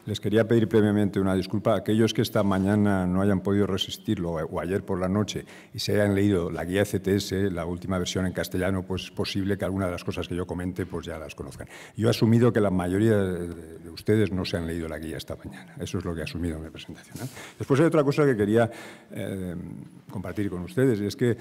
les quería pedir previamente una disculpa a aquellos que esta mañana no hayan podido resistirlo o ayer por la noche y se hayan leído la guía ECTS, la última versión en castellano, pues es posible que alguna de las cosas que yo comente pues ya las conozcan. Yo he asumido que la mayoría de ustedes no se han leído la guía esta mañana. Eso es lo que he asumido en mi presentación, ¿eh? Después hay otra cosa que quería compartir con ustedes, y es que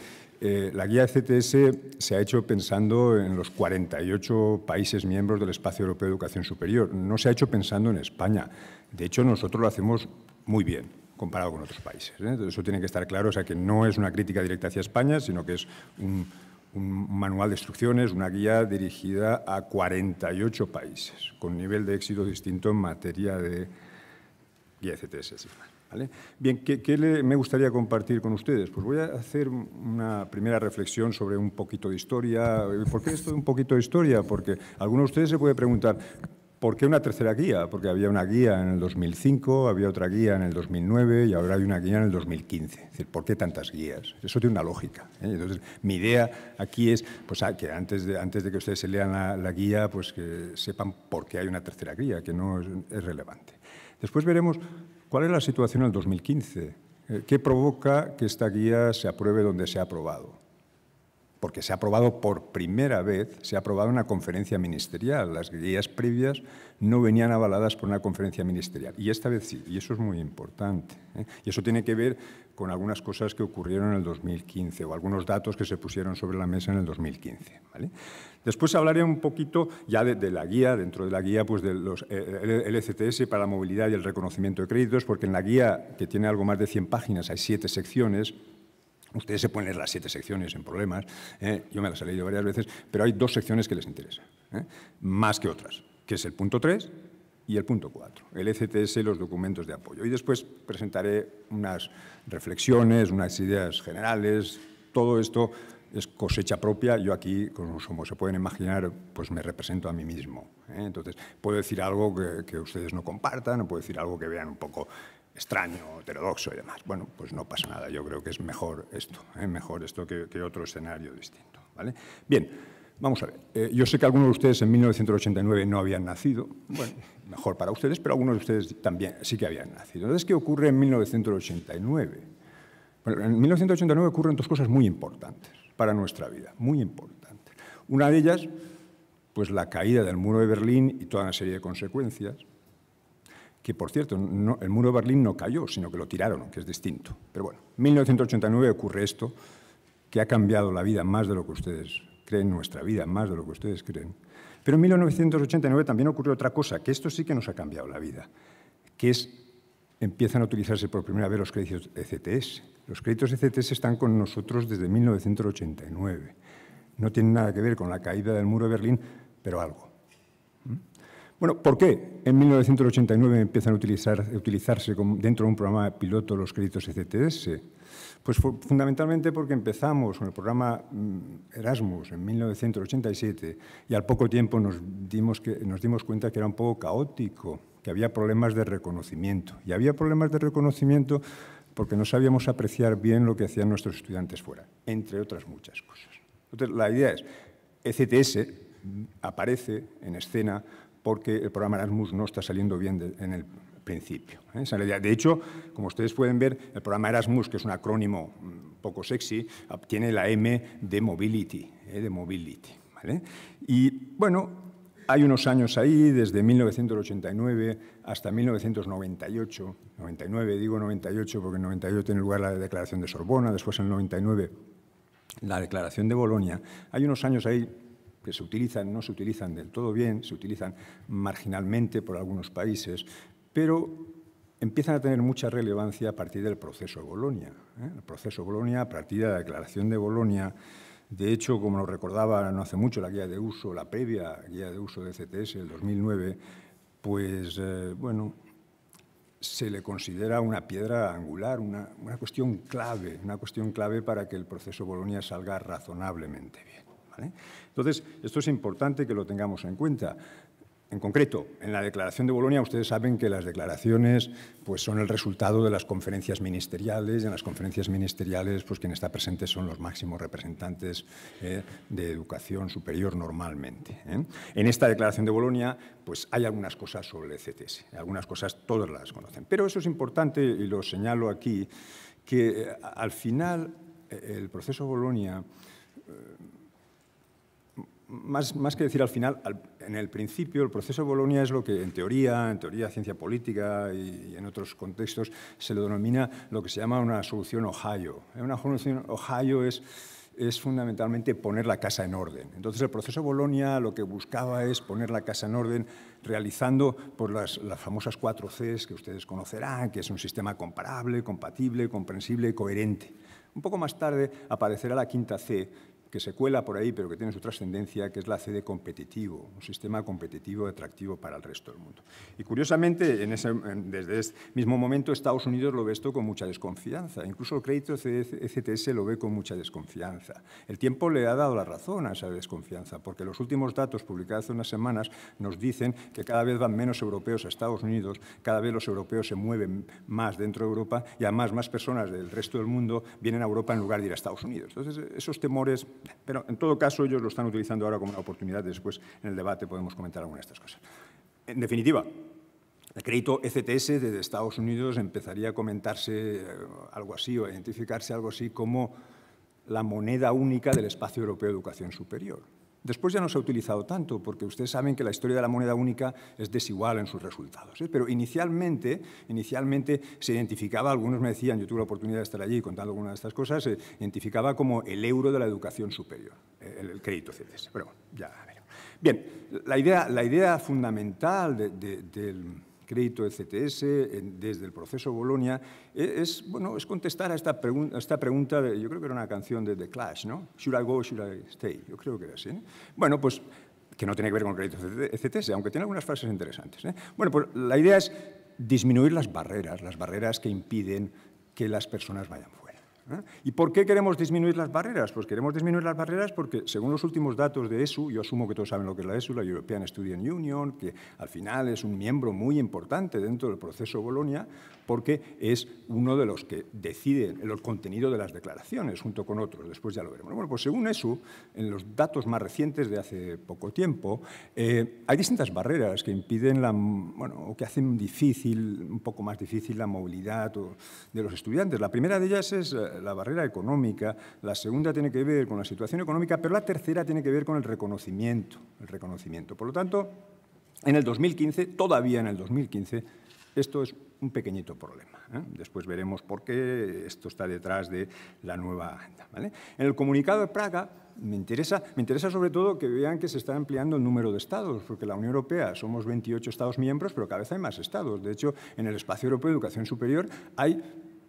la guía ECTS se ha hecho pensando en los 48 países miembros del Espacio Europeo de Educación Superior. No se ha hecho pensando en España. De hecho, nosotros lo hacemos muy bien comparado con otros países, ¿eh? Entonces, eso tiene que estar claro, o sea, que no es una crítica directa hacia España, sino que es un manual de instrucciones, una guía dirigida a 48 países, con nivel de éxito distinto en materia de guía ECTS. ¿Vale? Bien, ¿qué me gustaría compartir con ustedes? Pues voy a hacer una primera reflexión sobre un poquito de historia. ¿Por qué esto de un poquito de historia? Porque alguno de ustedes se puede preguntar, ¿por qué una tercera guía? Porque había una guía en el 2005, había otra guía en el 2009 y ahora hay una guía en el 2015. Es decir, ¿por qué tantas guías? Eso tiene una lógica, ¿eh? Entonces, mi idea aquí es pues, que antes de que ustedes se lean la guía, pues que sepan por qué hay una tercera guía, que no es relevante. Después veremos cuál es la situación en el 2015, qué provoca que esta guía se apruebe donde se ha aprobado. Porque se ha aprobado por primera vez, se ha aprobado en una conferencia ministerial. Las guías previas no venían avaladas por una conferencia ministerial. Y esta vez sí, y eso es muy importante, ¿eh? Y eso tiene que ver con algunas cosas que ocurrieron en el 2015 o algunos datos que se pusieron sobre la mesa en el 2015. ¿Vale? Después hablaré un poquito ya de la guía, dentro de la guía, pues de los ECTS para la movilidad y el reconocimiento de créditos, porque en la guía, que tiene algo más de 100 páginas, hay 7 secciones. Ustedes se pueden leer las 7 secciones sin problemas, yo me las he leído varias veces, pero hay 2 secciones que les interesan, más que otras, que es el punto 3 y el punto 4, el ECTS y los documentos de apoyo. Y después presentaré unas reflexiones, unas ideas generales. Todo esto es cosecha propia. Yo aquí, como se pueden imaginar, pues me represento a mí mismo, ¿eh? Entonces, puedo decir algo que ustedes no compartan, o puedo decir algo que vean un poco extraño, heterodoxo y demás. Bueno, pues no pasa nada. Yo creo que es mejor esto que otro escenario distinto, ¿vale? Bien, vamos a ver. Yo sé que algunos de ustedes en 1989 no habían nacido. Bueno, mejor para ustedes, pero algunos de ustedes también sí que habían nacido. Entonces, ¿qué ocurre en 1989? Bueno, en 1989 ocurren 2 cosas muy importantes para nuestra vida, muy importantes. Una de ellas, pues la caída del muro de Berlín y toda una serie de consecuencias, que, por cierto, el muro de Berlín no cayó, sino que lo tiraron, que es distinto. Pero bueno, en 1989 ocurre esto, que ha cambiado la vida más de lo que ustedes creen, nuestra vida más de lo que ustedes creen. Pero en 1989 también ocurrió otra cosa, que esto sí que nos ha cambiado la vida, que es, empiezan a utilizarse por primera vez los créditos ECTS. Los créditos ECTS están con nosotros desde 1989. No tienen nada que ver con la caída del muro de Berlín, pero algo. Bueno, ¿por qué en 1989 empiezan a utilizarse dentro de un programa piloto los créditos ECTS? Pues fundamentalmente porque empezamos con el programa Erasmus en 1987 y al poco tiempo nos dimos cuenta que era un poco caótico, que había problemas de reconocimiento. Y había problemas de reconocimiento porque no sabíamos apreciar bien lo que hacían nuestros estudiantes fuera, entre otras muchas cosas. Entonces, la idea es, ECTS aparece en escena porque el programa Erasmus no está saliendo bien en el principio, ¿eh? Esa es la idea. De hecho, como ustedes pueden ver, el programa Erasmus, que es un acrónimo un poco sexy, tiene la M de Mobility, ¿vale? Y, bueno, hay unos años ahí, desde 1989 hasta 1998, 99, digo 98 porque en 98 tiene lugar la Declaración de Sorbona, después en el 99 la Declaración de Bolonia. Hay unos años ahí que se utilizan, no se utilizan del todo bien, se utilizan marginalmente por algunos países, pero empiezan a tener mucha relevancia a partir del proceso de Bolonia, ¿eh? El proceso de Bolonia, a partir de la Declaración de Bolonia. De hecho, como lo recordaba no hace mucho la guía de uso, la previa guía de uso de ECTS del 2009, pues, bueno, se le considera una piedra angular, una cuestión clave para que el proceso de Bolonia salga razonablemente bien, ¿vale? Entonces, esto es importante que lo tengamos en cuenta. En concreto, en la Declaración de Bolonia, ustedes saben que las declaraciones pues, son el resultado de las conferencias ministeriales, y en las conferencias ministeriales pues, quien está presente son los máximos representantes de educación superior normalmente. En esta Declaración de Bolonia pues, hay algunas cosas sobre el ECTS, algunas cosas todos las conocen, pero eso es importante y lo señalo aquí, que al final el proceso Bolonia, más que decir al final, en el principio el proceso de Bolonia es lo que en teoría, ciencia política y en otros contextos se le denomina lo que se llama una solución Ohio. Una solución Ohio es fundamentalmente poner la casa en orden. Entonces el proceso de Bolonia lo que buscaba es poner la casa en orden realizando por las famosas 4 Cs que ustedes conocerán, que es un sistema comparable, compatible, comprensible y coherente. Un poco más tarde aparecerá la 5ª C, que se cuela por ahí, pero que tiene su trascendencia, que es la C de competitivo, un sistema competitivo atractivo para el resto del mundo. Y curiosamente, desde este mismo momento, Estados Unidos lo ve esto con mucha desconfianza. Incluso el crédito ECTS lo ve con mucha desconfianza. El tiempo le ha dado la razón a esa desconfianza, porque los últimos datos publicados hace unas semanas nos dicen que cada vez van menos europeos a Estados Unidos, cada vez los europeos se mueven más dentro de Europa y además más personas del resto del mundo vienen a Europa en lugar de ir a Estados Unidos. Entonces, esos temores. Pero, en todo caso, ellos lo están utilizando ahora como una oportunidad. Después, en el debate, podemos comentar algunas de estas cosas. En definitiva, el crédito ECTS desde Estados Unidos empezaría a comentarse algo así o a identificarse algo así como la moneda única del espacio europeo de educación superior. Después ya no se ha utilizado tanto, porque ustedes saben que la historia de la moneda única es desigual en sus resultados. Pero inicialmente se identificaba, algunos me decían, yo tuve la oportunidad de estar allí contando algunas de estas cosas, se identificaba como el euro de la educación superior, el crédito CETES. Pero bueno, ya veremos. Bien, la idea fundamental del crédito ECTS desde el proceso Bolonia es contestar a esta pregunta yo creo que era una canción de The Clash, ¿no? Should I go, should I stay? Yo creo que era así, ¿no? Bueno, pues que no tiene que ver con el crédito ECTS, aunque tiene algunas frases interesantes, ¿eh? Bueno, pues la idea es disminuir las barreras que impiden que las personas vayan fuera. ¿Y por qué queremos disminuir las barreras? Pues queremos disminuir las barreras porque, según los últimos datos de ESU, yo asumo que todos saben lo que es la ESU, la European Student Union, que al final es un miembro muy importante dentro del proceso Bolonia, porque es uno de los que deciden el contenido de las declaraciones, junto con otros. Después ya lo veremos. Bueno, pues según ESU, en los datos más recientes de hace poco tiempo, hay distintas barreras que impiden o que hacen un poco más difícil la movilidad de los estudiantes. La primera de ellas es la barrera económica, la segunda tiene que ver con la situación económica, pero la tercera tiene que ver con el reconocimiento. Por lo tanto, en el 2015, todavía en el 2015, esto es un pequeñito problema, ¿eh? Después veremos por qué esto está detrás de la nueva agenda, ¿vale? En el comunicado de Praga me interesa sobre todo que vean que se está ampliando el número de estados, porque la Unión Europea somos 28 estados miembros, pero cada vez hay más estados. De hecho, en el espacio europeo de educación superior hay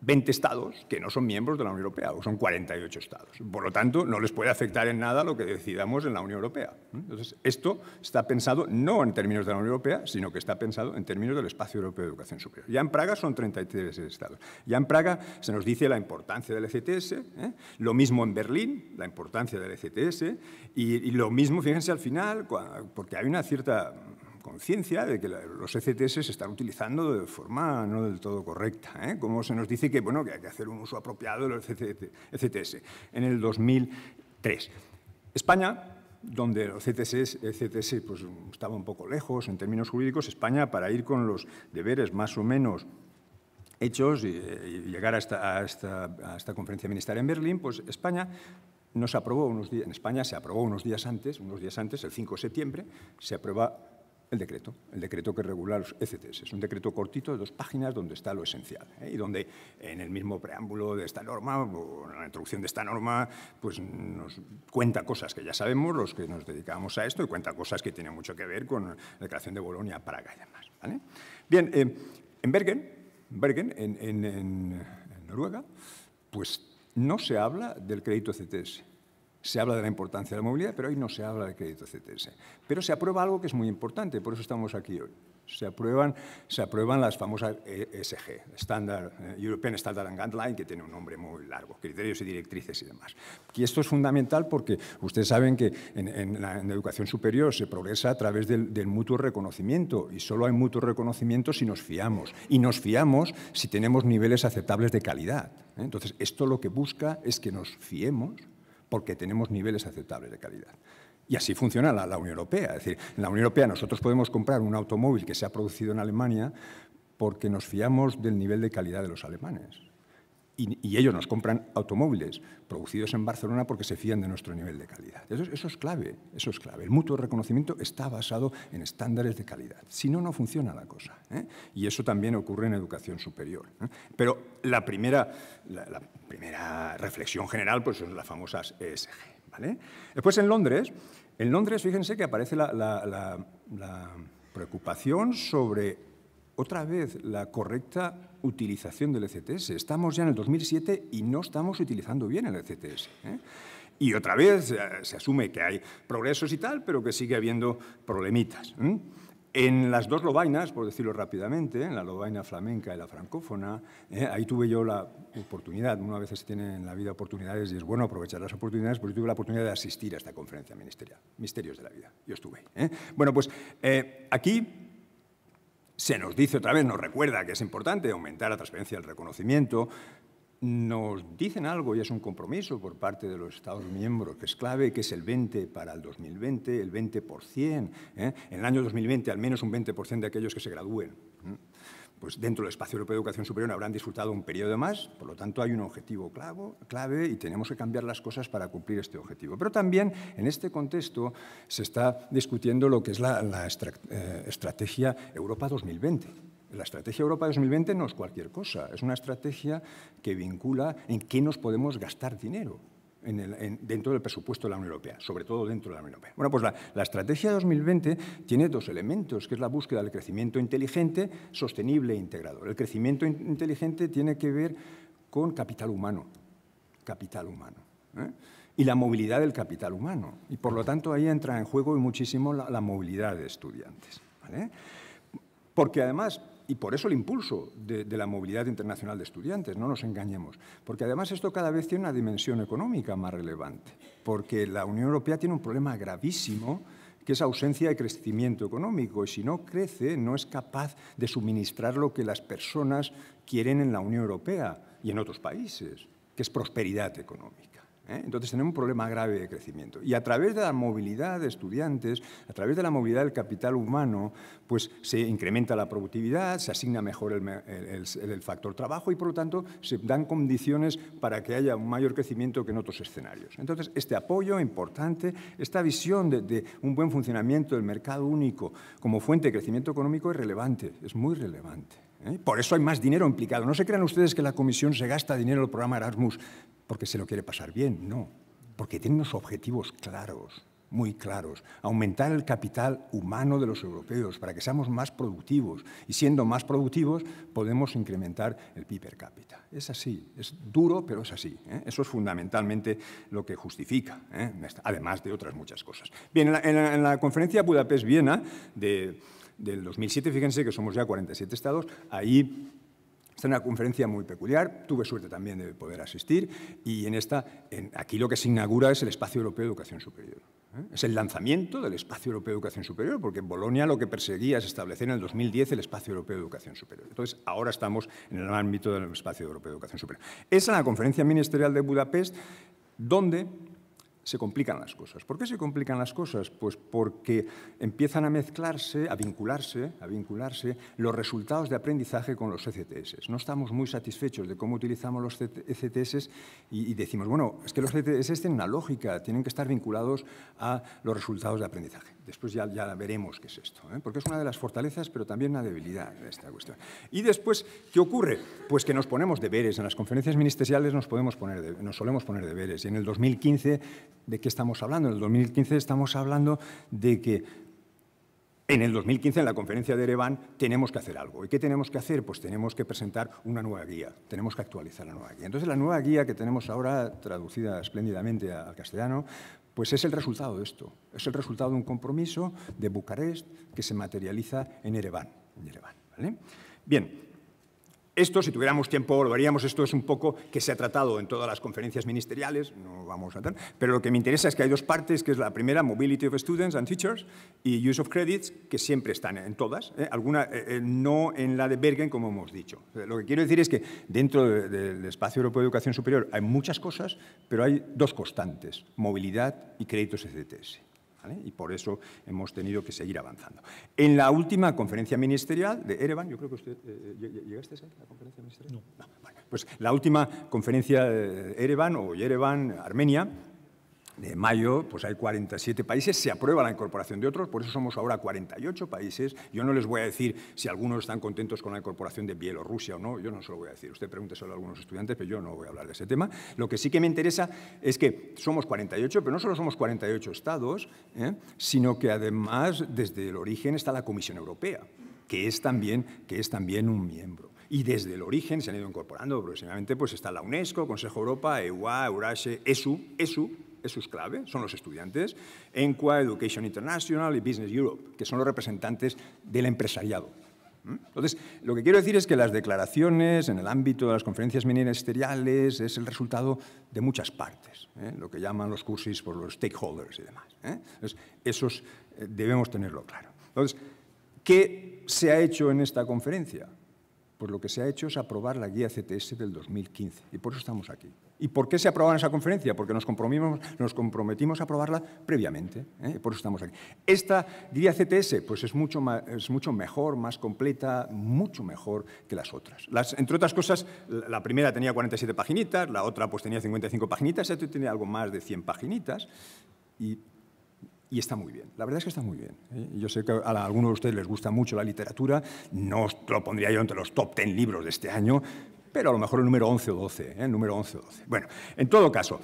20 estados que no son miembros de la Unión Europea, o son 48 estados. Por lo tanto, no les puede afectar en nada lo que decidamos en la Unión Europea. Entonces, esto está pensado no en términos de la Unión Europea, sino que está pensado en términos del espacio europeo de educación superior. Ya en Praga son 33 estados. Ya en Praga se nos dice la importancia del ECTS, lo mismo en Berlín, la importancia del ECTS, y lo mismo, fíjense al final, porque hay una cierta conciencia de que los ECTS se están utilizando de forma no del todo correcta, ¿eh? Como se nos dice que hay que hacer un uso apropiado de los ECTS. En el 2003. España, donde los ECTS pues, estaba un poco lejos en términos jurídicos, España, para ir con los deberes más o menos hechos y llegar a esta conferencia ministerial en Berlín, pues España en España se aprobó unos días antes, el 5 de septiembre, se aprueba el decreto que regula los ECTS. Es un decreto cortito de 2 páginas donde está lo esencial, ¿eh? Y donde en el mismo preámbulo de esta norma, o en la introducción de esta norma, pues nos cuenta cosas que ya sabemos los que nos dedicamos a esto y cuenta cosas que tienen mucho que ver con la Declaración de Bolonia, Praga y demás, ¿vale? Bien, en Bergen, en Noruega, pues no se habla del crédito ECTS. Se habla de la importancia de la movilidad, pero hoy no se habla del crédito ECTS. Pero se aprueba algo que es muy importante, por eso estamos aquí hoy. Se aprueban las famosas ESG, European Standard and Guidelines, que tiene un nombre muy largo, criterios y directrices y demás. Y esto es fundamental porque ustedes saben que en la educación superior se progresa a través del mutuo reconocimiento, y solo hay mutuo reconocimiento si nos fiamos. Y nos fiamos si tenemos niveles aceptables de calidad. Entonces, esto lo que busca es que nos fiemos porque tenemos niveles aceptables de calidad. Y así funciona la Unión Europea. Es decir, en la Unión Europea nosotros podemos comprar un automóvil que se ha producido en Alemania porque nos fiamos del nivel de calidad de los alemanes. Y ellos nos compran automóviles producidos en Barcelona porque se fían de nuestro nivel de calidad. Eso es clave, eso es clave. El mutuo reconocimiento está basado en estándares de calidad. Si no, no funciona la cosa. Y eso también ocurre en educación superior. Pero la primera reflexión general pues, son las famosas ESG. ¿Vale? Después, en Londres, fíjense que aparece la preocupación sobre, otra vez, la correcta utilización del ECTS. Estamos ya en el 2007 y no estamos utilizando bien el ECTS. Y otra vez se asume que hay progresos y tal, pero que sigue habiendo problemitas. En las dos lobainas, por decirlo rápidamente, en la lobaina flamenca y la francófona, ahí tuve yo la oportunidad, uno a veces tiene en la vida oportunidades y es bueno aprovechar las oportunidades, porque tuve la oportunidad de asistir a esta conferencia ministerial, Misterios de la Vida. Yo estuve ahí. Bueno, pues aquí se nos dice otra vez, nos recuerda que es importante aumentar la transparencia del reconocimiento. Nos dicen algo y es un compromiso por parte de los Estados miembros que es clave, que es el 20 para el 2020, el 20%. En el año 2020 al menos un 20% de aquellos que se gradúen pues dentro del espacio europeo de educación superior habrán disfrutado un periodo más, por lo tanto hay un objetivo clave y tenemos que cambiar las cosas para cumplir este objetivo. Pero también en este contexto se está discutiendo lo que es la estrategia Europa 2020. La estrategia Europa 2020 no es cualquier cosa, es una estrategia que vincula en qué nos podemos gastar dinero dentro del presupuesto de la Unión Europea, sobre todo dentro de la Unión Europea. Bueno, pues la estrategia 2020 tiene dos elementos, que es la búsqueda del crecimiento inteligente, sostenible e integrador. El crecimiento inteligente tiene que ver con capital humano, y la movilidad del capital humano. Y por lo tanto ahí entra en juego muchísimo la movilidad de estudiantes, ¿vale? Porque además, y por eso el impulso de la movilidad internacional de estudiantes, no nos engañemos, porque además esto cada vez tiene una dimensión económica más relevante, porque la Unión Europea tiene un problema gravísimo, que es ausencia de crecimiento económico, y si no crece, no es capaz de suministrar lo que las personas quieren en la Unión Europea y en otros países, que es prosperidad económica. Entonces tenemos un problema grave de crecimiento. Y a través de la movilidad de estudiantes, a través de la movilidad del capital humano, pues se incrementa la productividad, se asigna mejor el factor trabajo y, por lo tanto, se dan condiciones para que haya un mayor crecimiento que en otros escenarios. Entonces, este apoyo importante, esta visión de un buen funcionamiento del mercado único como fuente de crecimiento económico es relevante, es muy relevante. Por eso hay más dinero implicado. No se crean ustedes que la Comisión se gasta dinero en el programa Erasmus porque se lo quiere pasar bien, no, porque tiene unos objetivos claros, muy claros. Aumentar el capital humano de los europeos para que seamos más productivos y siendo más productivos podemos incrementar el PIB per cápita. Es así, es duro, pero es así. Eso es fundamentalmente lo que justifica, además de otras muchas cosas. Bien, en la conferencia Budapest-Viena del 2007, fíjense que somos ya 47 estados, ahí esta es una conferencia muy peculiar, tuve suerte también de poder asistir y aquí lo que se inaugura es el Espacio Europeo de Educación Superior. Es el lanzamiento del Espacio Europeo de Educación Superior, porque en Bolonia lo que perseguía es establecer en el 2010 el Espacio Europeo de Educación Superior. Entonces, ahora estamos en el ámbito del Espacio Europeo de Educación Superior. Es en la conferencia ministerial de Budapest donde se complican las cosas. ¿Por qué se complican las cosas? Pues porque empiezan a mezclarse, a vincularse los resultados de aprendizaje con los ECTS. No estamos muy satisfechos de cómo utilizamos los ECTS y decimos, bueno, es que los ECTS tienen una lógica, tienen que estar vinculados a los resultados de aprendizaje. Después ya veremos qué es esto, porque es una de las fortalezas, pero también una debilidad de esta cuestión. Y después, ¿qué ocurre? Pues que nos ponemos deberes. En las conferencias ministeriales nos solemos poner deberes. Y en el 2015, ¿de qué estamos hablando? En el 2015 estamos hablando de que en el 2015, en la conferencia de Ereván, tenemos que hacer algo. ¿Y qué tenemos que hacer? Pues tenemos que presentar una nueva guía, tenemos que actualizar la nueva guía. Entonces, la nueva guía que tenemos ahora, traducida espléndidamente al castellano, Pues es el resultado de esto, es el resultado de un compromiso de Bucarest que se materializa en Ereván. ¿Vale? Bien. Esto, si tuviéramos tiempo, lo veríamos. Esto es un poco que se ha tratado en todas las conferencias ministeriales, no vamos a tratar, pero lo que me interesa es que hay dos partes, que es la primera, Mobility of Students and Teachers, y Use of Credits, que siempre están en todas, alguna, no en la de Bergen, como hemos dicho. Lo que quiero decir es que dentro del Espacio Europeo de Educación Superior hay muchas cosas, pero hay dos constantes, movilidad y créditos ECTS. ¿Vale? Y por eso hemos tenido que seguir avanzando. En la última conferencia ministerial de Ereván, yo creo que usted... ¿Llegaste a la conferencia ministerial? No. Bueno, pues la última conferencia de Ereván, o Yerevan, Armenia, de mayo, pues hay 47 países, se aprueba la incorporación de otros, por eso somos ahora 48 países. Yo no les voy a decir si algunos están contentos con la incorporación de Bielorrusia o no, yo no se lo voy a decir. Usted pregúnteselo a algunos estudiantes, pero yo no voy a hablar de ese tema. Lo que sí que me interesa es que somos 48, pero no solo somos 48 estados, sino que además desde el origen está la Comisión Europea, que es también un miembro. Y desde el origen se han ido incorporando progresivamente, pues está la UNESCO, Consejo de Europa, EUA, Eurasie, ESU es clave, son los estudiantes, ENQUA, Education International y Business Europe, que son los representantes del empresariado. Entonces, lo que quiero decir es que las declaraciones en el ámbito de las conferencias ministeriales es el resultado de muchas partes, lo que llaman los cursis por los stakeholders y demás. Entonces, esos debemos tenerlo claro. Entonces, ¿qué se ha hecho en esta conferencia? Pues lo que se ha hecho es aprobar la guía CTS del 2015 y por eso estamos aquí. ¿Y por qué se aprobó en esa conferencia? Porque nos comprometimos a aprobarla previamente, y por eso estamos aquí. Esta guía CTS pues es mucho mejor, más completa, mucho mejor que las otras. Entre otras cosas, la primera tenía 47 paginitas, la otra pues tenía 55 paginitas, esta tenía algo más de 100 paginitas y está muy bien. La verdad es que está muy bien. Yo sé que a algunos de ustedes les gusta mucho la literatura, no lo pondría yo entre los top 10 libros de este año, pero a lo mejor el número 11 o 12. Bueno, en todo caso,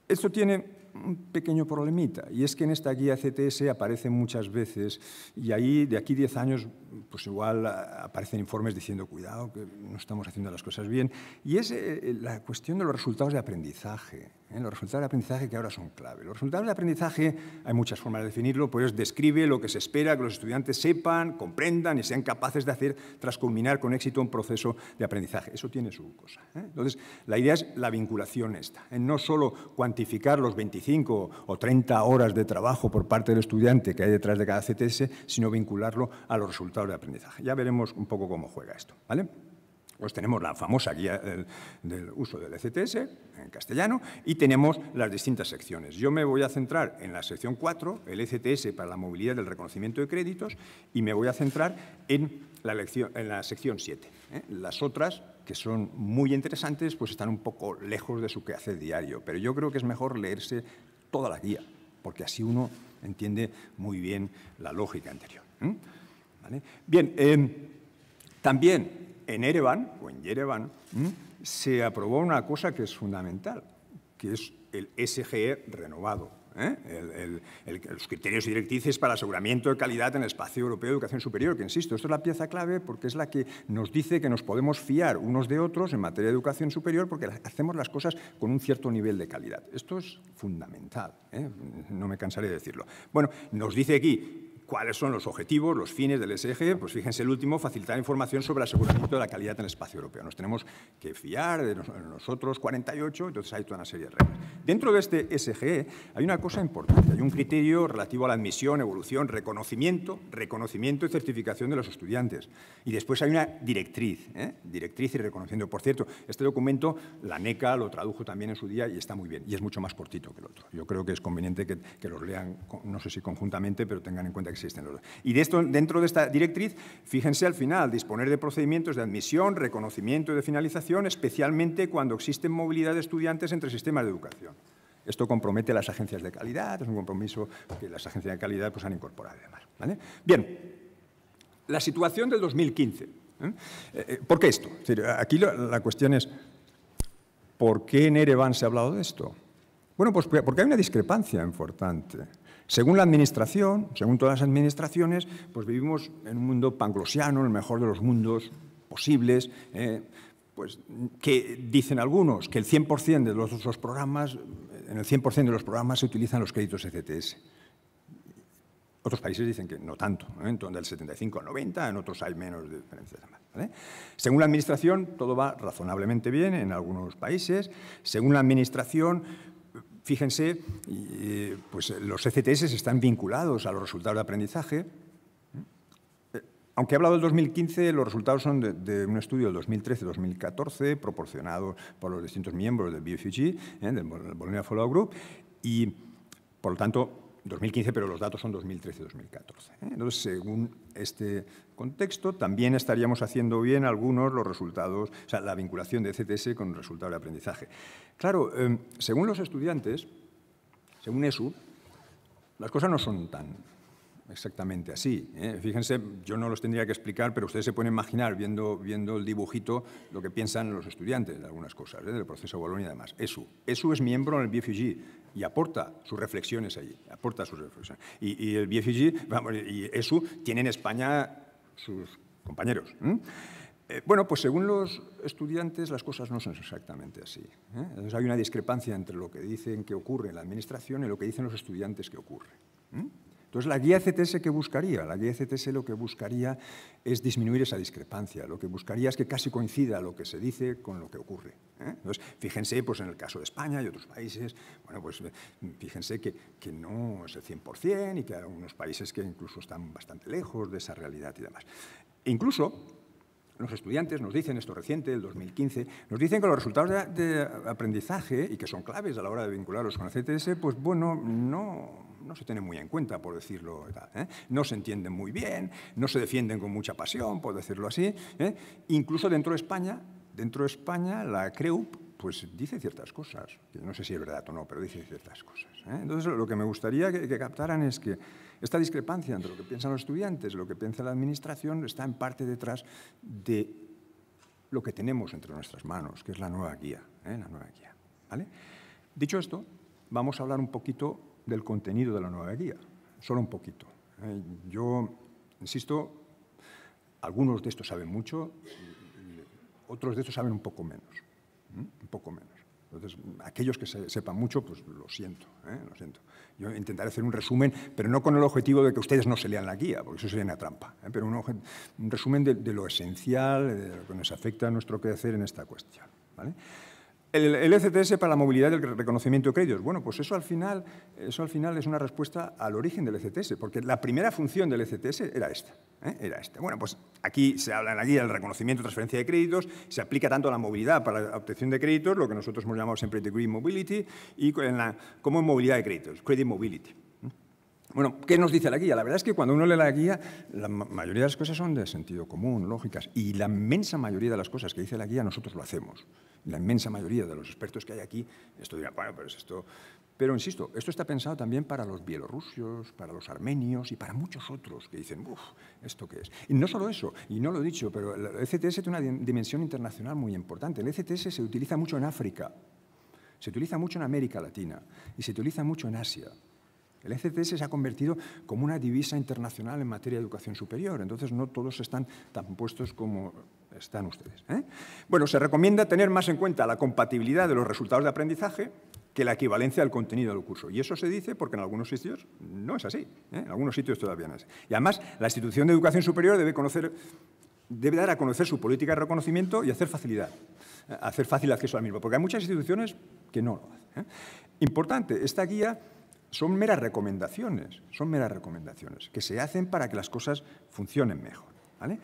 esto tiene un pequeño problemita, y es que en esta guía CTS aparecen muchas veces, y ahí de aquí 10 años, pues igual aparecen informes diciendo, cuidado, que no estamos haciendo las cosas bien, y es la cuestión de los resultados de aprendizaje. Los resultados de aprendizaje que ahora son clave. Los resultados de aprendizaje, hay muchas formas de definirlo, pues describe lo que se espera que los estudiantes sepan, comprendan y sean capaces de hacer tras culminar con éxito un proceso de aprendizaje. Eso tiene su cosa. Entonces, la idea es la vinculación esta, en no solo cuantificar los 25 o 30 horas de trabajo por parte del estudiante que hay detrás de cada CTS, sino vincularlo a los resultados de aprendizaje. Ya veremos un poco cómo juega esto, ¿vale? Pues tenemos la famosa guía del uso del ECTS en castellano y tenemos las distintas secciones. Yo me voy a centrar en la sección 4, el ECTS para la movilidad del reconocimiento de créditos, y me voy a centrar en la sección 7. Las otras, que son muy interesantes, pues están un poco lejos de su quehacer diario, pero yo creo que es mejor leerse toda la guía, porque así uno entiende muy bien la lógica anterior. ¿Vale? Bien, también en Ereván, o en Yerevan, se aprobó una cosa que es fundamental, que es el SGE renovado, los criterios y directrices para el aseguramiento de calidad en el espacio europeo de educación superior, que insisto, esto es la pieza clave porque es la que nos dice que nos podemos fiar unos de otros en materia de educación superior porque hacemos las cosas con un cierto nivel de calidad. Esto es fundamental, no me cansaré de decirlo. Bueno, nos dice aquí ¿cuáles son los objetivos, los fines del SGE? Pues fíjense el último, facilitar información sobre el aseguramiento de la calidad en el espacio europeo. Nos tenemos que fiar de nosotros 48, entonces hay toda una serie de reglas. Dentro de este SGE hay una cosa importante, hay un criterio relativo a la admisión, evolución, reconocimiento y certificación de los estudiantes. Y después hay una directriz, directriz y reconocimiento. Por cierto, este documento la NECA lo tradujo también en su día y está muy bien, y es mucho más cortito que el otro. Yo creo que es conveniente que los lean, no sé si conjuntamente, pero tengan en cuenta que existen los. Y dentro de esta directriz, fíjense al final, disponer de procedimientos de admisión, reconocimiento y de finalización, especialmente cuando existen movilidad de estudiantes entre sistemas de educación. Esto compromete a las agencias de calidad, es un compromiso que las agencias de calidad pues, han incorporado además. ¿Vale? Bien, la situación del 2015. ¿Por qué esto? Es decir, aquí la cuestión es, ¿por qué en Ereván se ha hablado de esto? Bueno, pues porque hay una discrepancia importante. Según la administración, según todas las administraciones, pues vivimos en un mundo panglosiano, el mejor de los mundos posibles, pues que dicen algunos que el 100% de los programas en el 100% de los programas se utilizan los créditos ECTS. Otros países dicen que no tanto, en torno del 75 al 90, en otros hay menos diferencias. ¿Vale? Según la Administración, todo va razonablemente bien en algunos países. Según la Administración, fíjense, pues los ECTS están vinculados a los resultados de aprendizaje. Aunque he hablado del 2015, los resultados son de un estudio del 2013-2014, proporcionado por los distintos miembros del BFG, del Bologna Follow Group, y, por lo tanto, 2015, pero los datos son 2013-2014. Entonces, según este contexto, también estaríamos haciendo bien algunos los resultados, o sea, la vinculación de ECTS con el resultado de aprendizaje. Claro, según los estudiantes, según ESU, las cosas no son tan exactamente así. Fíjense, yo no los tendría que explicar, pero ustedes se pueden imaginar, viendo el dibujito, lo que piensan los estudiantes de algunas cosas, del proceso Bologna y demás. ESU es miembro en el BFG y aporta sus reflexiones allí, aporta sus reflexiones. Y el BFG, vamos, y ESU tiene en España sus compañeros. Bueno, pues según los estudiantes las cosas no son exactamente así. Entonces hay una discrepancia entre lo que dicen que ocurre en la Administración y lo que dicen los estudiantes que ocurre. Entonces, la guía ECTS, ¿qué buscaría? La guía ECTS lo que buscaría es disminuir esa discrepancia. Lo que buscaría es que casi coincida lo que se dice con lo que ocurre. Entonces, fíjense, pues en el caso de España y otros países, bueno, pues fíjense que no es el 100% y que hay algunos países que incluso están bastante lejos de esa realidad y demás. E incluso, los estudiantes nos dicen, esto reciente, el 2015, nos dicen que los resultados de aprendizaje, y que son claves a la hora de vincularlos con el ECTS, pues bueno, no se tienen muy en cuenta, por decirlo, no se entienden muy bien, no se defienden con mucha pasión, por decirlo así. Incluso dentro de España, la CREUP pues dice ciertas cosas, que no sé si es verdad o no, pero dice ciertas cosas. Entonces, lo que me gustaría que captaran es que esta discrepancia entre lo que piensan los estudiantes y lo que piensa la Administración está en parte detrás de lo que tenemos entre nuestras manos, que es la nueva guía. ¿Vale? Dicho esto, vamos a hablar un poquito del contenido de la nueva guía, solo un poquito. Yo, insisto, algunos de estos saben mucho, otros de estos saben un poco menos. Un poco menos. Entonces, aquellos que sepan mucho, pues lo siento, lo siento. Yo intentaré hacer un resumen, pero no con el objetivo de que ustedes no se lean la guía, porque eso sería una trampa, pero un resumen de lo esencial, de lo que nos afecta a nuestro quehacer en esta cuestión. ¿Vale? El ECTS para la movilidad del reconocimiento de créditos. Bueno, pues eso al final es una respuesta al origen del ECTS, porque la primera función del ECTS era esta. Bueno, pues aquí se habla en la guía del reconocimiento y transferencia de créditos, se aplica tanto a la movilidad para la obtención de créditos, lo que nosotros hemos llamado siempre Degree Mobility, y como en movilidad de créditos, Credit Mobility. Bueno, ¿qué nos dice la guía? La verdad es que cuando uno lee la guía, la mayoría de las cosas son de sentido común, lógicas, y la inmensa mayoría de las cosas que dice la guía nosotros lo hacemos. La inmensa mayoría de los expertos que hay aquí, esto dirá, bueno, pero es esto... Pero, insisto, esto está pensado también para los bielorrusios, para los armenios y para muchos otros que dicen, uff, ¿esto qué es? Y no solo eso, y no lo he dicho, pero el ECTS tiene una dimensión internacional muy importante. El ECTS se utiliza mucho en África, se utiliza mucho en América Latina y se utiliza mucho en Asia. El ECTS se ha convertido como una divisa internacional en materia de educación superior, entonces no todos están tan puestos como están ustedes. Bueno, se recomienda tener más en cuenta la compatibilidad de los resultados de aprendizaje que la equivalencia del contenido del curso. Y eso se dice porque en algunos sitios no es así, en algunos sitios todavía no es así. Y además, la institución de educación superior debe dar a conocer su política de reconocimiento y hacer fácil el acceso al mismo, porque hay muchas instituciones que no lo hacen. Importante, esta guía son meras recomendaciones que se hacen para que las cosas funcionen mejor. ¿Vale?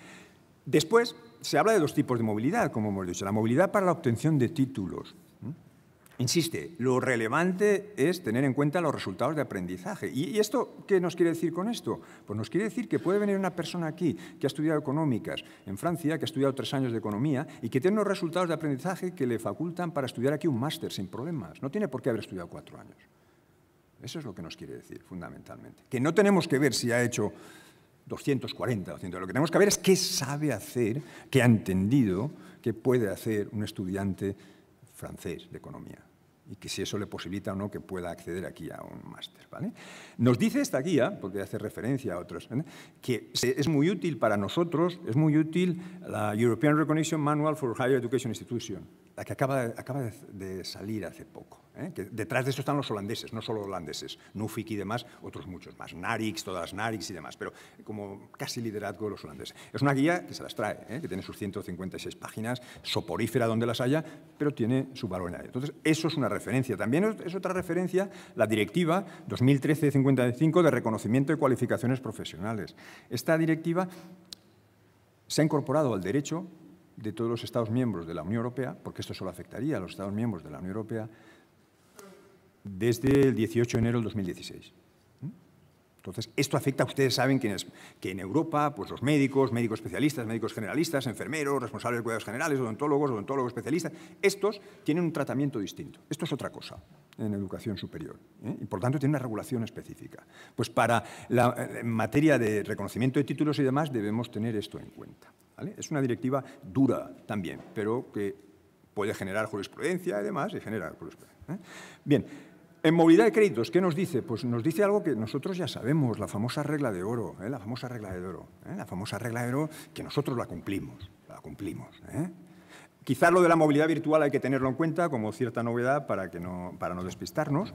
Después, se habla de dos tipos de movilidad, como hemos dicho. La movilidad para la obtención de títulos. Insiste, lo relevante es tener en cuenta los resultados de aprendizaje. ¿Y esto qué nos quiere decir con esto? Pues nos quiere decir que puede venir una persona aquí que ha estudiado económicas en Francia, que ha estudiado 3 años de economía y que tiene unos resultados de aprendizaje que le facultan para estudiar aquí un máster sin problemas. No tiene por qué haber estudiado 4 años. Eso es lo que nos quiere decir, fundamentalmente. Que no tenemos que ver si ha hecho 240, 200. Lo que tenemos que ver es qué sabe hacer, qué ha entendido, qué puede hacer un estudiante francés de economía y que si eso le posibilita o no que pueda acceder aquí a un máster. ¿Vale? Nos dice esta guía, porque hace referencia a otros, que es muy útil para nosotros, es muy útil la European Recognition Manual for Higher Education Institution. la que acaba de salir hace poco. Que detrás de esto están los holandeses, no solo holandeses, Nuffic y demás, otros muchos más, Narix, todas las Narix y demás, pero como casi liderazgo de los holandeses. Es una guía que se las trae, que tiene sus 156 páginas, soporífera donde las haya, pero tiene su valor añadido. Entonces, eso es una referencia. También es otra referencia la Directiva 2013-55 de reconocimiento de cualificaciones profesionales. Esta directiva se ha incorporado al derecho de todos los Estados miembros de la Unión Europea, porque esto solo afectaría a los Estados miembros de la Unión Europea, desde el 18 de enero del 2016. Entonces, esto afecta, ustedes saben que en Europa, pues los médicos especialistas, médicos generalistas, enfermeros, responsables de cuidados generales, odontólogos especialistas, estos tienen un tratamiento distinto. Esto es otra cosa en educación superior, y por tanto tiene una regulación específica. Pues en materia de reconocimiento de títulos y demás debemos tener esto en cuenta, ¿vale? Es una directiva dura también, pero que puede generar jurisprudencia y demás, y genera jurisprudencia. Bien. En movilidad de créditos, ¿qué nos dice? Pues nos dice algo que nosotros ya sabemos, la famosa regla de oro, la famosa regla de oro, la famosa regla de oro que nosotros la cumplimos. Quizás lo de la movilidad virtual hay que tenerlo en cuenta como cierta novedad para no despistarnos.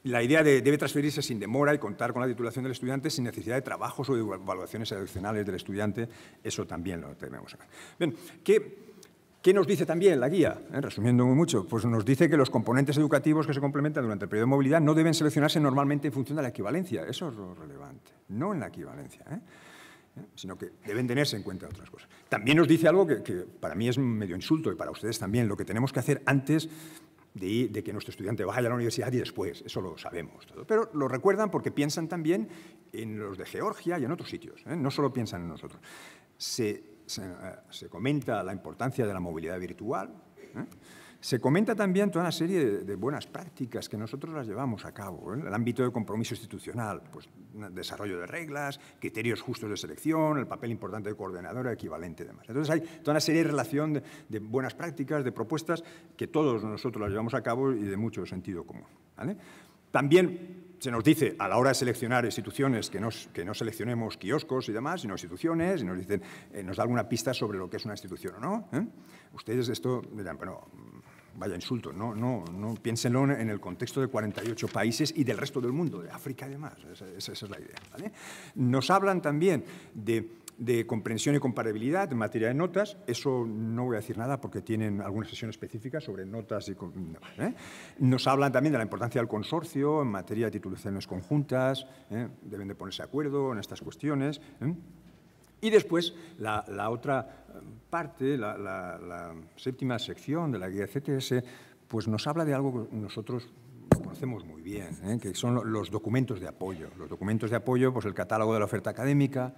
La idea debe transferirse sin demora y contar con la titulación del estudiante sin necesidad de trabajos o de evaluaciones adicionales del estudiante, eso también lo tenemos acá. Bien, ¿qué nos dice también la guía? Resumiendo muy mucho, pues nos dice que los componentes educativos que se complementan durante el periodo de movilidad no deben seleccionarse normalmente en función de la equivalencia. Eso es lo relevante, no en la equivalencia, sino que deben tenerse en cuenta otras cosas. También nos dice algo que para mí es medio insulto y para ustedes también, lo que tenemos que hacer antes de que nuestro estudiante vaya a la universidad y después, eso lo sabemos todo. Pero lo recuerdan porque piensan también en los de Georgia y en otros sitios, no solo piensan en nosotros. Se comenta la importancia de la movilidad virtual, se comenta también toda una serie de buenas prácticas que nosotros las llevamos a cabo, en el ámbito de compromiso institucional, pues desarrollo de reglas, criterios justos de selección, el papel importante de coordinadora, equivalente y demás. Entonces hay toda una serie de relación de buenas prácticas, de propuestas que todos nosotros las llevamos a cabo y de mucho sentido común, ¿vale? También se nos dice a la hora de seleccionar instituciones que no seleccionemos kioscos y demás, sino instituciones, y nos da alguna pista sobre lo que es una institución o no. Ustedes esto dirán, bueno, vaya insulto, no piénsenlo en el contexto de 48 países y del resto del mundo, de África y demás. Esa es la idea, ¿vale? Nos hablan también de comprensión y comparabilidad en materia de notas. Eso no voy a decir nada porque tienen alguna sesión específica sobre notas. Nos hablan también de la importancia del consorcio en materia de titulaciones conjuntas. Deben de ponerse de acuerdo en estas cuestiones. Y después, la otra parte, la séptima sección de la guía CTS, pues nos habla de algo que nosotros conocemos muy bien, que son los documentos de apoyo. Los documentos de apoyo, pues el catálogo de la oferta académica,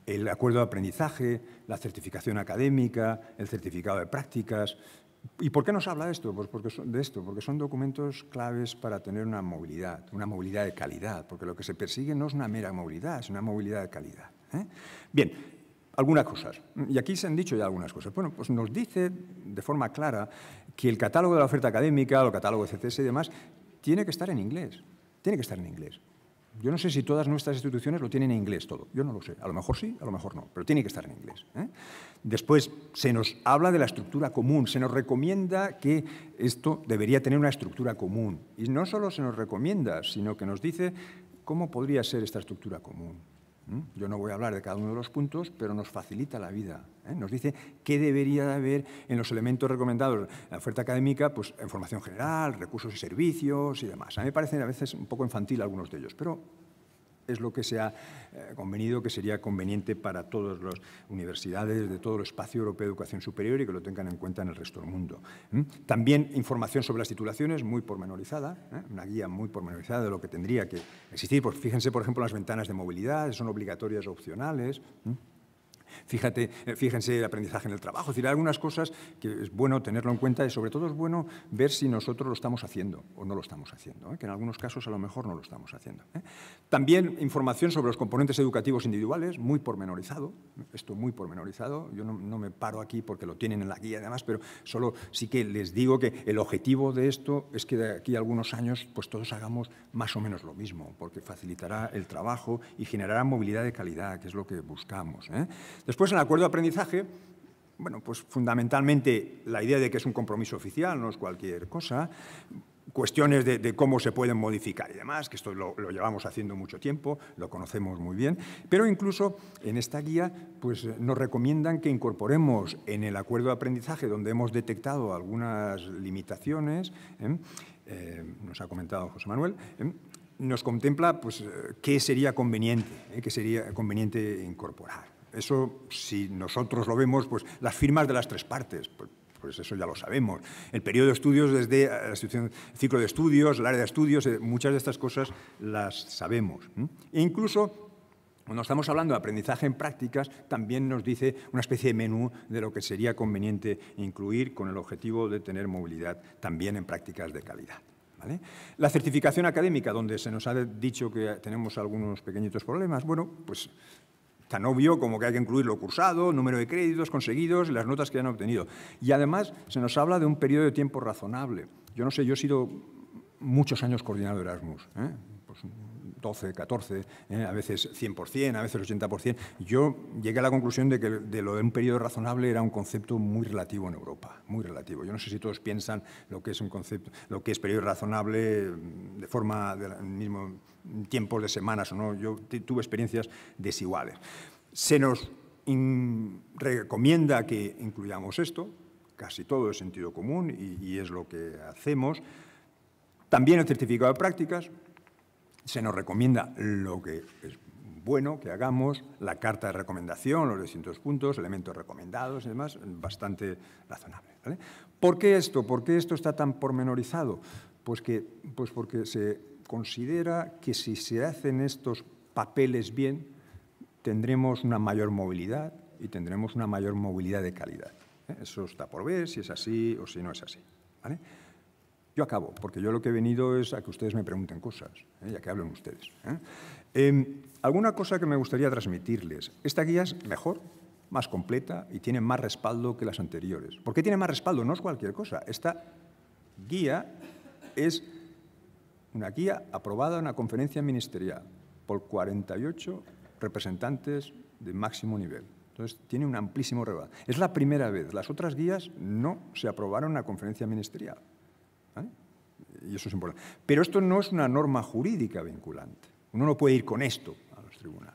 el acuerdo de aprendizaje, la certificación académica, el certificado de prácticas. ¿Y por qué nos habla de esto? Pues porque son documentos claves para tener una movilidad de calidad, porque lo que se persigue no es una mera movilidad, es una movilidad de calidad. Bien, algunas cosas. Y aquí se han dicho ya algunas cosas. Bueno, pues nos dice de forma clara que el catálogo de la oferta académica, el catálogo de CTS y demás, tiene que estar en inglés. Tiene que estar en inglés. Yo no sé si todas nuestras instituciones lo tienen en inglés todo. Yo no lo sé. A lo mejor sí, a lo mejor no. Pero tiene que estar en inglés. Después se nos habla de la estructura común. Se nos recomienda que esto debería tener una estructura común. Y no solo se nos recomienda, sino que nos dice cómo podría ser esta estructura común. Yo no voy a hablar de cada uno de los puntos, pero nos facilita la vida. Nos dice qué debería de haber en los elementos recomendados en la oferta académica, pues en formación general, recursos y servicios y demás. A mí me parecen a veces un poco infantil algunos de ellos, pero es lo que se ha convenido que sería conveniente para todas las universidades de todo el espacio europeo de educación superior y que lo tengan en cuenta en el resto del mundo. También información sobre las titulaciones muy pormenorizada, una guía muy pormenorizada de lo que tendría que existir. Pues fíjense, por ejemplo, las ventanas de movilidad, son obligatorias o opcionales. Fíjense el aprendizaje en el trabajo. Es decir, hay algunas cosas que es bueno tenerlo en cuenta y sobre todo es bueno ver si nosotros lo estamos haciendo o no lo estamos haciendo, que en algunos casos a lo mejor no lo estamos haciendo. También información sobre los componentes educativos individuales, muy pormenorizado, esto muy pormenorizado. Yo no me paro aquí porque lo tienen en la guía además, pero solo sí que les digo que el objetivo de esto es que de aquí a algunos años pues todos hagamos más o menos lo mismo, porque facilitará el trabajo y generará movilidad de calidad, que es lo que buscamos. Después, en el acuerdo de aprendizaje, bueno, pues fundamentalmente la idea de que es un compromiso oficial, no es cualquier cosa, cuestiones de cómo se pueden modificar y demás, que esto lo llevamos haciendo mucho tiempo, lo conocemos muy bien, pero incluso en esta guía pues, nos recomiendan que incorporemos en el acuerdo de aprendizaje, donde hemos detectado algunas limitaciones, nos ha comentado José Manuel, nos contempla pues, qué sería conveniente incorporar. Eso, si nosotros lo vemos, pues las firmas de las tres partes, pues eso ya lo sabemos. El periodo de estudios desde la institución, el ciclo de estudios, el área de estudios, muchas de estas cosas las sabemos. E incluso, cuando estamos hablando de aprendizaje en prácticas, también nos dice una especie de menú de lo que sería conveniente incluir con el objetivo de tener movilidad también en prácticas de calidad. ¿Vale? La certificación académica, donde se nos ha dicho que tenemos algunos pequeñitos problemas, bueno, pues tan obvio como que hay que incluir lo cursado, número de créditos conseguidos y las notas que han obtenido. Y además se nos habla de un periodo de tiempo razonable. Yo no sé, yo he sido muchos años coordinador de Erasmus, pues 12, 14, a veces 100%, a veces 80%. Yo llegué a la conclusión de que de lo de un periodo razonable era un concepto muy relativo en Europa, muy relativo. Yo no sé si todos piensan lo que es un concepto, lo que es periodo razonable de forma del mismo tiempos de semanas o no. Yo tuve experiencias desiguales. Se nos recomienda que incluyamos esto, casi todo es sentido común y es lo que hacemos. También el certificado de prácticas. Se nos recomienda lo que es bueno que hagamos, la carta de recomendación, los distintos puntos, elementos recomendados y demás, bastante razonable. ¿Vale? ¿Por qué esto? ¿Por qué esto está tan pormenorizado? Pues porque se considera que si se hacen estos papeles bien, tendremos una mayor movilidad y tendremos una mayor movilidad de calidad. Eso está por ver si es así o si no es así. ¿Vale? Yo acabo, porque yo lo que he venido es a que ustedes me pregunten cosas, y a que hablen ustedes. Alguna cosa que me gustaría transmitirles. Esta guía es mejor, más completa y tiene más respaldo que las anteriores. ¿Por qué tiene más respaldo? No es cualquier cosa. Esta guía es una guía aprobada en una conferencia ministerial por 48 representantes de máximo nivel. Entonces, tiene un amplísimo respaldo. Es la primera vez. Las otras guías no se aprobaron en una conferencia ministerial. ¿Vale? Y eso es importante. Pero esto no es una norma jurídica vinculante. Uno no puede ir con esto a los tribunales.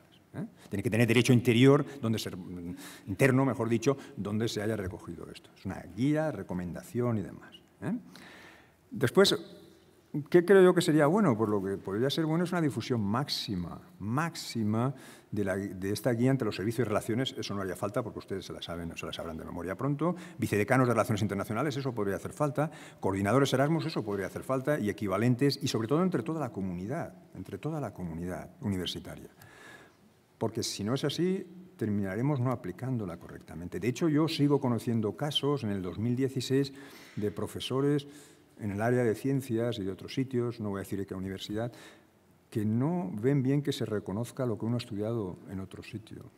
Tiene que tener derecho interno, mejor dicho, donde se haya recogido esto. Es una guía, recomendación y demás. Después, ¿qué creo yo que sería bueno? Pues lo que podría ser bueno es una difusión máxima de esta guía entre los servicios de relaciones. Eso no haría falta porque ustedes se la saben o se la sabrán de memoria pronto. Vicedecanos de Relaciones Internacionales, eso podría hacer falta. Coordinadores Erasmus, eso podría hacer falta. Y equivalentes, y sobre todo entre toda la comunidad universitaria. Porque si no es así, terminaremos no aplicándola correctamente. De hecho, yo sigo conociendo casos en el 2016 de profesores en el área de ciencias y de otros sitios, no voy a decir qué universidad, que no ven bien que se reconozca lo que uno ha estudiado en otro sitio,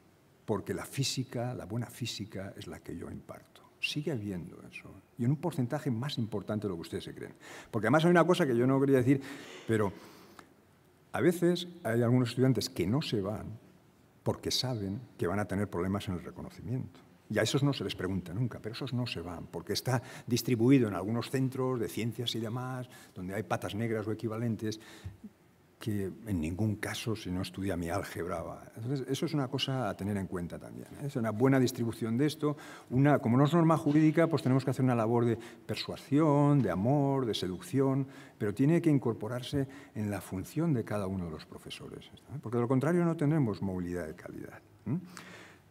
porque la física, la buena física, es la que yo imparto. Sigue habiendo eso, y en un porcentaje más importante de lo que ustedes se creen. Porque además hay una cosa que yo no quería decir, pero a veces hay algunos estudiantes que no se van porque saben que van a tener problemas en el reconocimiento. Y a esos no se les pregunta nunca, pero esos no se van, porque está distribuido en algunos centros de ciencias y demás, donde hay patas negras o equivalentes, que en ningún caso, si no estudia mi álgebra, va. Entonces, eso es una cosa a tener en cuenta también. Es una buena distribución de esto. Como no es norma jurídica, pues tenemos que hacer una labor de persuasión, de amor, de seducción, pero tiene que incorporarse en la función de cada uno de los profesores, porque de lo contrario no tendremos movilidad de calidad.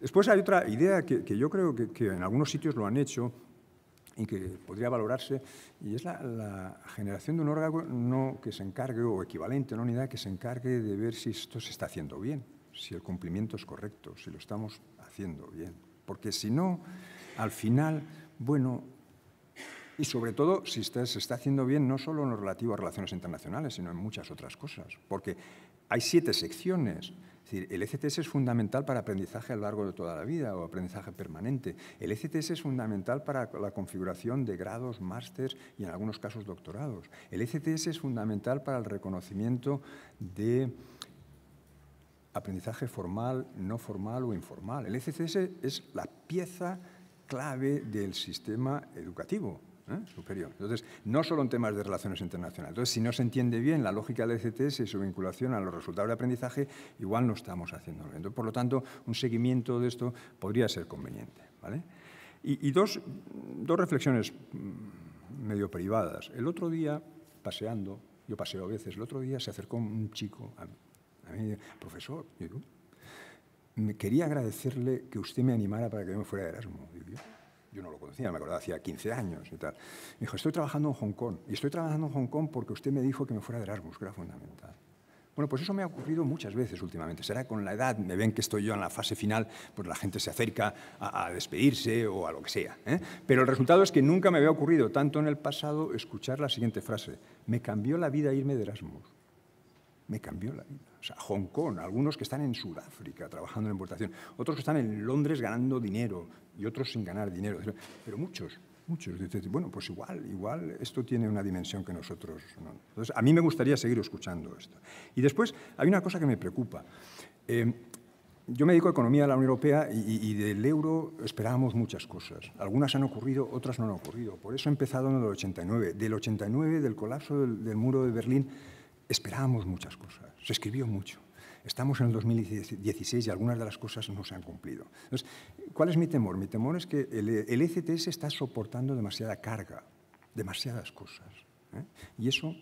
Después hay otra idea que yo creo que en algunos sitios lo han hecho y que podría valorarse, y es la generación de un órgano que se encargue, o equivalente a una unidad que se encargue de ver si esto se está haciendo bien, si el cumplimiento es correcto, si lo estamos haciendo bien. Porque si no, al final, bueno, y sobre todo si se está haciendo bien no solo en lo relativo a relaciones internacionales, sino en muchas otras cosas, porque hay 7 secciones. Es decir, el ECTS es fundamental para aprendizaje a lo largo de toda la vida o aprendizaje permanente. El ECTS es fundamental para la configuración de grados, másters y en algunos casos doctorados. El ECTS es fundamental para el reconocimiento de aprendizaje formal, no formal o informal. El ECTS es la pieza clave del sistema educativo superior. Entonces, no solo en temas de relaciones internacionales. Entonces, si no se entiende bien la lógica del ECTS y su vinculación a los resultados de aprendizaje, igual no estamos haciéndolo. Entonces, por lo tanto, un seguimiento de esto podría ser conveniente, ¿vale? Y dos reflexiones medio privadas. El otro día, paseando, yo paseo a veces, el otro día se acercó un chico a mí, profesor, digo, me quería agradecerle que usted me animara para que yo me fuera de Erasmus. Yo no lo conocía, me acordaba, hacía 15 años y tal. Me dijo, estoy trabajando en Hong Kong, y estoy trabajando en Hong Kong porque usted me dijo que me fuera de Erasmus, que era fundamental. Bueno, pues eso me ha ocurrido muchas veces últimamente. Será con la edad, me ven que estoy yo en la fase final, pues la gente se acerca a despedirse o a lo que sea, ¿eh? Pero el resultado es que nunca me había ocurrido, tanto en el pasado, escuchar la siguiente frase. Me cambió la vida irme de Erasmus. Me cambió la vida. O sea, Hong Kong, algunos que están en Sudáfrica trabajando en importación, otros que están en Londres ganando dinero y otros sin ganar dinero. Pero muchos. Bueno, pues igual esto tiene una dimensión que nosotros no. Entonces, a mí me gustaría seguir escuchando esto. Y después, hay una cosa que me preocupa. Yo me dedico a economía de la Unión Europea y del euro esperábamos muchas cosas. Algunas han ocurrido, otras no han ocurrido. Por eso he empezado en el 89. Del 89, del colapso del muro de Berlín, esperábamos muchas cosas, se escribió mucho. Estamos en el 2016 y algunas de las cosas no se han cumplido. Entonces, ¿cuál es mi temor? Mi temor es que el ECTS está soportando demasiada carga, demasiadas cosas, ¿eh? Y eso,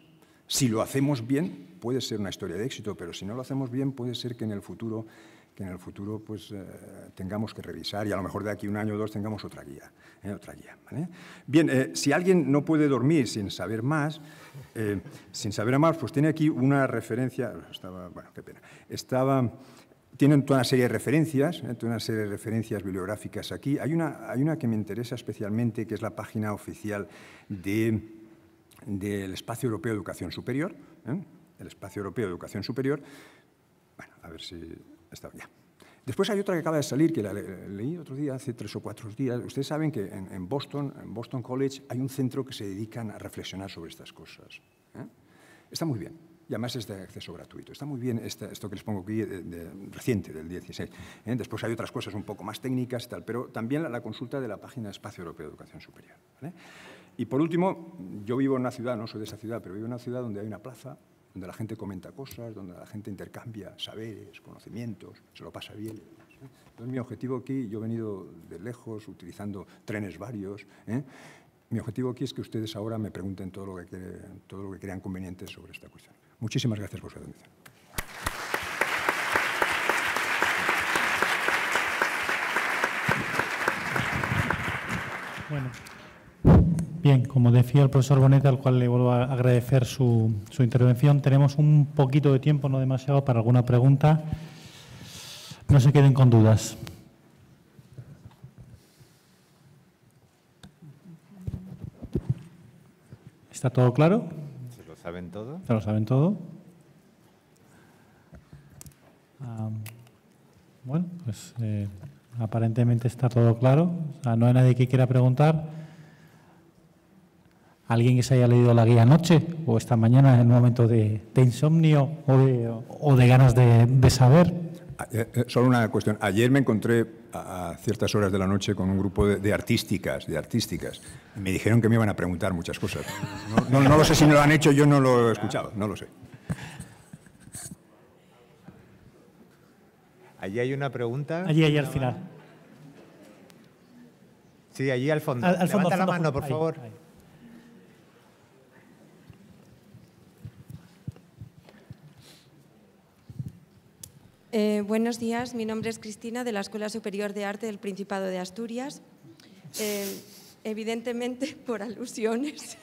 si lo hacemos bien, puede ser una historia de éxito, pero si no lo hacemos bien, puede ser que en el futuro pues, tengamos que revisar y a lo mejor de aquí un año o dos tengamos otra guía. ¿Vale? Bien, si alguien no puede dormir sin saber más, pues tiene aquí una referencia. Bueno, qué pena. Tienen toda una serie de referencias, bibliográficas aquí. Hay una que me interesa especialmente, que es la página oficial del Espacio Europeo de Educación Superior. El Espacio Europeo de Educación Superior. Bueno, a ver si está ya. Después hay otra que acaba de salir, que la leí otro día, hace 3 o 4 días. Ustedes saben que en Boston College, hay un centro que se dedican a reflexionar sobre estas cosas. Está muy bien. Y además es de acceso gratuito. Está muy bien esto que les pongo aquí, reciente, del 16. Después hay otras cosas un poco más técnicas y tal, pero también la consulta de la página de Espacio Europeo de Educación Superior, ¿vale? Y por último, yo vivo en una ciudad, no soy de esa ciudad, pero vivo en una ciudad donde hay una plaza, donde la gente comenta cosas, donde la gente intercambia saberes, conocimientos, se lo pasa bien. Entonces, mi objetivo aquí, yo he venido de lejos, utilizando trenes varios, mi objetivo aquí es que ustedes ahora me pregunten todo lo que crean conveniente sobre esta cuestión. Muchísimas gracias por su atención. Bueno. Bien, como decía el profesor Bonet, al cual le vuelvo a agradecer su intervención, tenemos un poquito de tiempo, no demasiado, para alguna pregunta. No se queden con dudas. ¿Está todo claro? ¿Se lo saben todo? ¿Se lo saben todo? Bueno, pues aparentemente está todo claro. O sea, no hay nadie que quiera preguntar. ¿Alguien que se haya leído la guía anoche o esta mañana en un momento de insomnio o de ganas de saber? Solo una cuestión. Ayer me encontré a ciertas horas de la noche con un grupo de artísticas. Y me dijeron que me iban a preguntar muchas cosas. No lo sé si me lo han hecho, yo no lo he escuchado, no lo sé. Allí hay una pregunta. Allí al final. Sí, allí al fondo. Levanta la mano, por favor. Ahí. Buenos días, mi nombre es Cristina, de la Escuela Superior de Arte del Principado de Asturias. Evidentemente, por alusiones,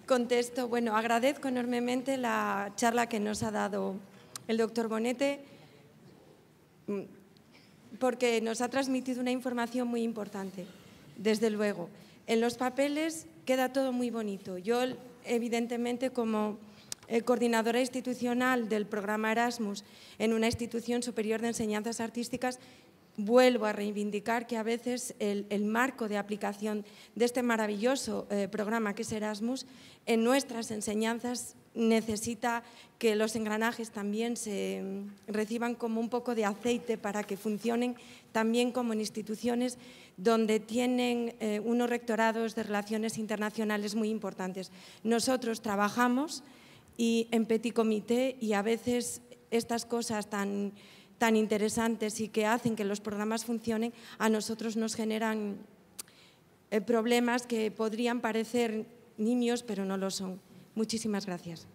contesto. Bueno, agradezco enormemente la charla que nos ha dado el doctor Bonete, porque nos ha transmitido una información muy importante, desde luego. En los papeles queda todo muy bonito. Yo, evidentemente, como coordinadora institucional del programa Erasmus en una institución superior de enseñanzas artísticas, vuelvo a reivindicar que a veces el marco de aplicación de este maravilloso programa que es Erasmus en nuestras enseñanzas necesita que los engranajes también se reciban como un poco de aceite para que funcionen también como en instituciones donde tienen unos rectorados de relaciones internacionales muy importantes. Nosotros trabajamos en petit comité y a veces estas cosas tan interesantes y que hacen que los programas funcionen, a nosotros nos generan problemas que podrían parecer nimios, pero no lo son. Muchísimas gracias.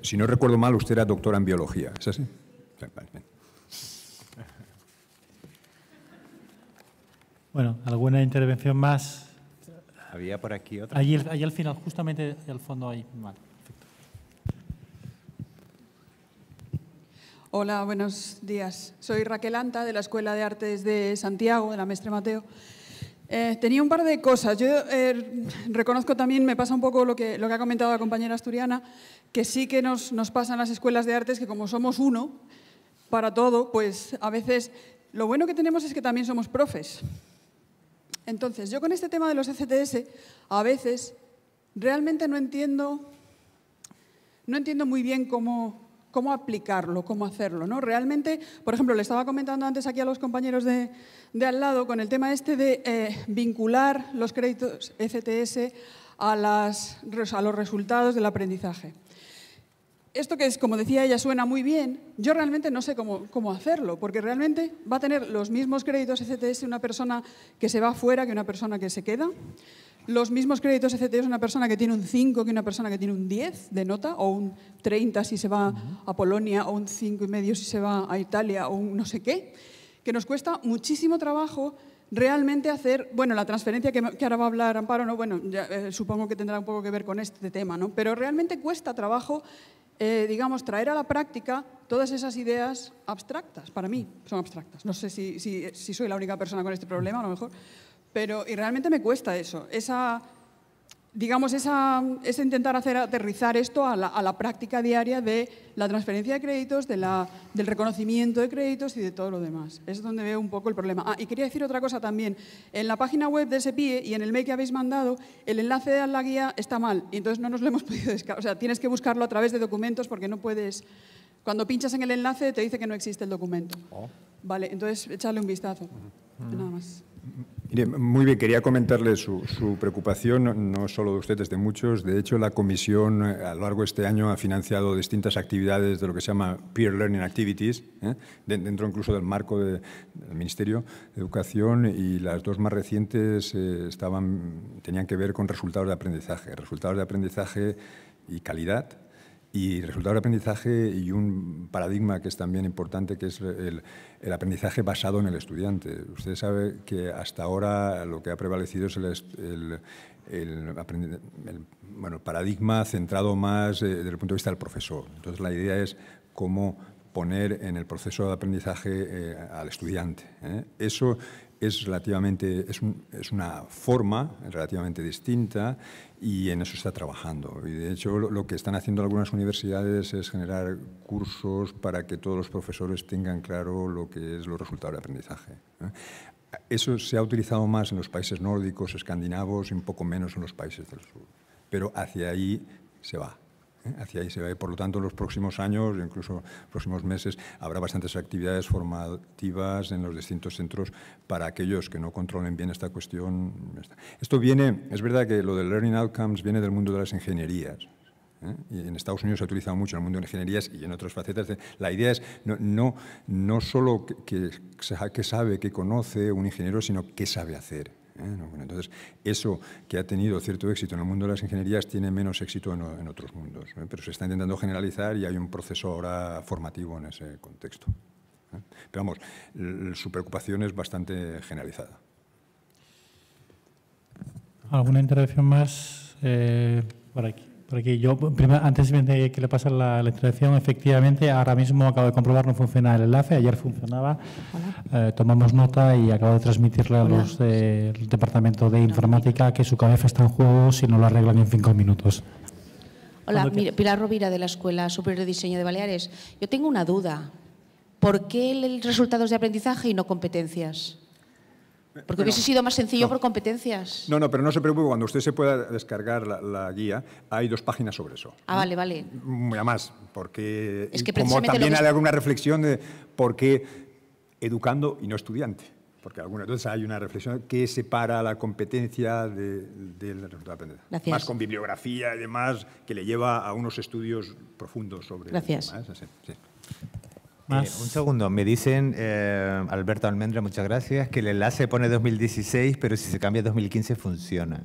Si no recuerdo mal, usted era doctora en biología, ¿es así? Vale, bien. Bueno, ¿alguna intervención más? Había por aquí otra. Allí al final, justamente al fondo ahí. Vale, perfecto. Hola, buenos días. Soy Raquel Anta, de la Escuela de Artes de Santiago, de la Mestre Mateo. Tenía un par de cosas. Yo reconozco también, me pasa un poco lo que ha comentado la compañera asturiana, que sí que nos pasa en las escuelas de artes que como somos uno para todo, pues a veces lo bueno que tenemos es que también somos profes. Entonces, yo con este tema de los ECTS, a veces realmente no entiendo muy bien cómo aplicarlo, cómo hacerlo, ¿no? Realmente, por ejemplo, le estaba comentando antes aquí a los compañeros de al lado con el tema este de vincular los créditos ECTS a los resultados del aprendizaje. Esto que es, como decía ella, suena muy bien, yo realmente no sé cómo hacerlo, porque realmente va a tener los mismos créditos ECTS una persona que se va fuera que una persona que se queda. Los mismos créditos ECTS una persona que tiene un 5 que una persona que tiene un 10 de nota, o un 30 si se va a Polonia, o un 5,5 si se va a Italia, o un no sé qué, que nos cuesta muchísimo trabajo realmente hacer, bueno, la transferencia que ahora va a hablar Amparo, ¿no? Bueno, ya, supongo que tendrá un poco que ver con este tema, ¿no? Pero realmente cuesta trabajo, digamos, traer a la práctica todas esas ideas abstractas. Para mí son abstractas. No sé si soy la única persona con este problema, a lo mejor. Pero y realmente me cuesta eso, ese intentar hacer aterrizar esto a la práctica diaria de la transferencia de créditos, del reconocimiento de créditos y de todo lo demás. Es donde veo un poco el problema. Y quería decir otra cosa también. En la página web de SEPIE y en el mail que habéis mandado, el enlace a la guía está mal y entonces no nos lo hemos podido descargar. O sea, tienes que buscarlo a través de documentos porque no puedes... Cuando pinchas en el enlace te dice que no existe el documento. Vale, entonces échale un vistazo. Nada más. Mire, muy bien, quería comentarle su preocupación, no solo de ustedes, de muchos. De hecho, la Comisión a lo largo de este año ha financiado distintas actividades de lo que se llama Peer Learning Activities, dentro incluso del marco del Ministerio de Educación, y las dos más recientes tenían que ver con resultados de aprendizaje y calidad. Y resultados de aprendizaje y un paradigma que es también importante, que es el aprendizaje basado en el estudiante. Usted sabe que hasta ahora lo que ha prevalecido es el paradigma centrado más desde el punto de vista del profesor. Entonces, la idea es cómo poner en el proceso de aprendizaje al estudiante. Eso es una forma relativamente distinta y en eso está trabajando. Y de hecho, lo que están haciendo algunas universidades es generar cursos para que todos los profesores tengan claro lo que es los resultados de aprendizaje. Eso se ha utilizado más en los países nórdicos, escandinavos, y un poco menos en los países del sur. Pero hacia ahí se va. Hacia ahí se va y, por lo tanto, en los próximos años, incluso próximos meses, habrá bastantes actividades formativas en los distintos centros para aquellos que no controlen bien esta cuestión. Esto viene, es verdad que lo del Learning Outcomes viene del mundo de las ingenierías. Y en Estados Unidos se ha utilizado mucho en el mundo de las ingenierías y en otras facetas. La idea es no solo que sabe, que conoce un ingeniero, sino qué sabe hacer. Entonces, eso que ha tenido cierto éxito en el mundo de las ingenierías tiene menos éxito en otros mundos, pero se está intentando generalizar y hay un proceso ahora formativo en ese contexto. Pero vamos, su preocupación es bastante generalizada. ¿Alguna intervención más por aquí? Yo, primero, antes de que le pase la intervención, efectivamente, ahora mismo acabo de comprobar, no funciona el enlace, ayer funcionaba, tomamos nota y acabo de transmitirle a los del Departamento de Informática que su cabeza está en juego si no lo arreglan en 5 minutos. Hola, Pilar Rovira, de la Escuela Superior de Diseño de Baleares. Yo tengo una duda. ¿Por qué resultados de aprendizaje y no competencias? Porque hubiese sido más sencillo por competencias. No, pero no se preocupe, cuando usted se pueda descargar la guía, hay 2 páginas sobre eso. Ah, vale. Además, porque es que como también hay alguna reflexión de por qué educando y no estudiante. Porque entonces hay una reflexión que separa la competencia del resultado de aprendizaje. Gracias. Más con bibliografía y demás, que le lleva a unos estudios profundos sobre... Gracias. Sí. Un segundo, me dicen, Alberto Almendra, muchas gracias, que el enlace pone 2016, pero si se cambia a 2015 funciona.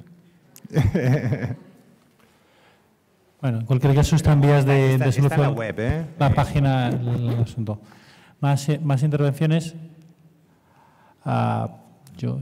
Bueno, en cualquier caso está en vías de solución. Está en la web, La página, el asunto. Más intervenciones. Yo